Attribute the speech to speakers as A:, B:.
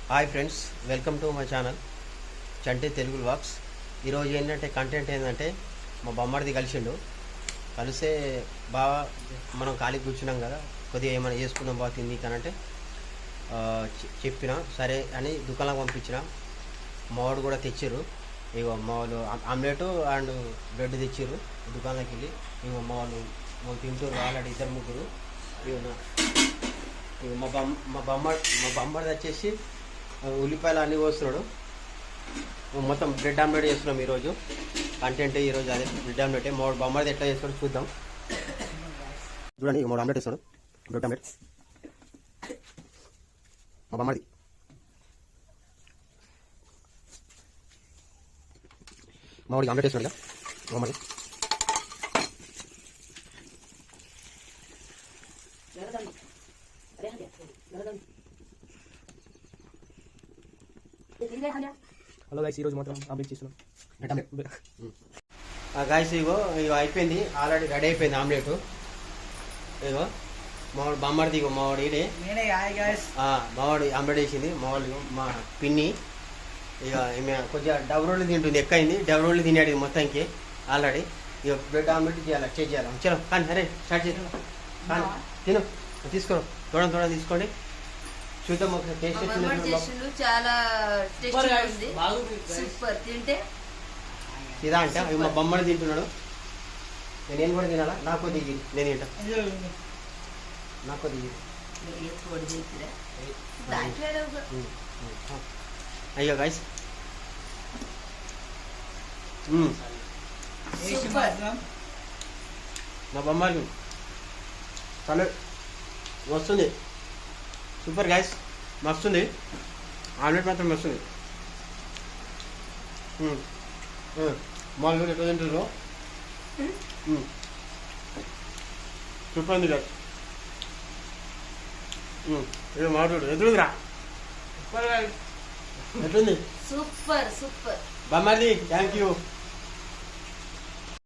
A: Hi friends, welcome to my channel Chanti Telugu vlogs. ఈరోజు ఏంటంటే content ఏంటంటే మా బొమ్మడిది కలిస్తే బాగా మనం ఖాళీ కూర్చున్నాం కదా, కొద్దిగా ఏమైనా చేసుకుందాం బాగా తింది కానంటే చెప్పిన సరే అని దుకాణంలో పంపించిన. మావాడు కూడా తెచ్చిర్రు. ఇక మావాళ్ళు ఆమ్లెట్ అండ్ బ్రెడ్ తెచ్చిర్రు దుకాణంలోకి వెళ్ళి. ఇక మావాళ్ళు తింటారు ఆల్రెడీ ఇద్దరు ముగ్గురు. ఇక మా బొమ్మడిది వచ్చేసి ఉల్లిపాయలు అన్నీ కోస్తున్నాడు. మొత్తం బ్రెడ్ ఆమ్లెట్ చేస్తున్నాం ఈరోజు. కంటెంట్ ఈరోజు అదే బ్రెడ్ ఆమ్లెట్. మూడు బొమ్మడిది ఎట్లా చేస్తాడు చూద్దాం. చూడండి, మూడు ఆమ్లెట్ వేస్తాడు, బ్రెడ్ ఆమ్లెట్ మా బొమ్మడిది. మావాడికి ఆమ్లెట్ వేస్తున్నాడు ఇక బొమ్మడి.
B: హలో గైస్, ఈరోజు మాత్రం ఆమ్లెట్ చేస్తున్నాం.
A: గైస్ ఇగో అయిపోయింది, ఆల్రెడీ రెడీ అయిపోయింది ఆమ్లెట్. ఇగో మావాడు బొమ్మడిది, ఇగో మావాడు ఈడే మావాడు ఆమ్లెట్ వేసింది. మావాడు మా పిన్ని ఇక ఈమె కొద్దిగా డబరోళ్ళు తింటుంది, ఎక్కయింది డబరోళ్ళు తినేది మొత్తానికి ఆల్రెడీ. ఇక బ్రెడ్ ఆమ్లెట్ చేయాలి, చేయాలి. చలో కానీ సరే స్టార్ట్ చేద్దాం. కానీ తిను, తీసుకో, తోడం తీసుకోండి, చూద్దాం ఒకసారి టేస్ట్
C: చేసిండు. చాలా టేస్టీగా ఉంది, సూపర్. తింటే
A: ఇదా అంటే మా బొమ్మని తింటున్నాడు. నేను కూడా తినాలా? నాకు దిగి నేను తింటా, నాకు దిగి. అయ్యో గైస్, మా బొమ్మకి చాలా వస్తుంది. సూపర్ గైస్, మస్తుంది. ఆమ్లెట్ మాత్రం మస్తుంది. మా ఎట్లా తింటారు, సూపర్ ఉంది గైస్. ఇది మాట్లాడు ఎదురురా, ఎట్లుంది?
C: Super super.
A: బొమ్మది థ్యాంక్ యూ.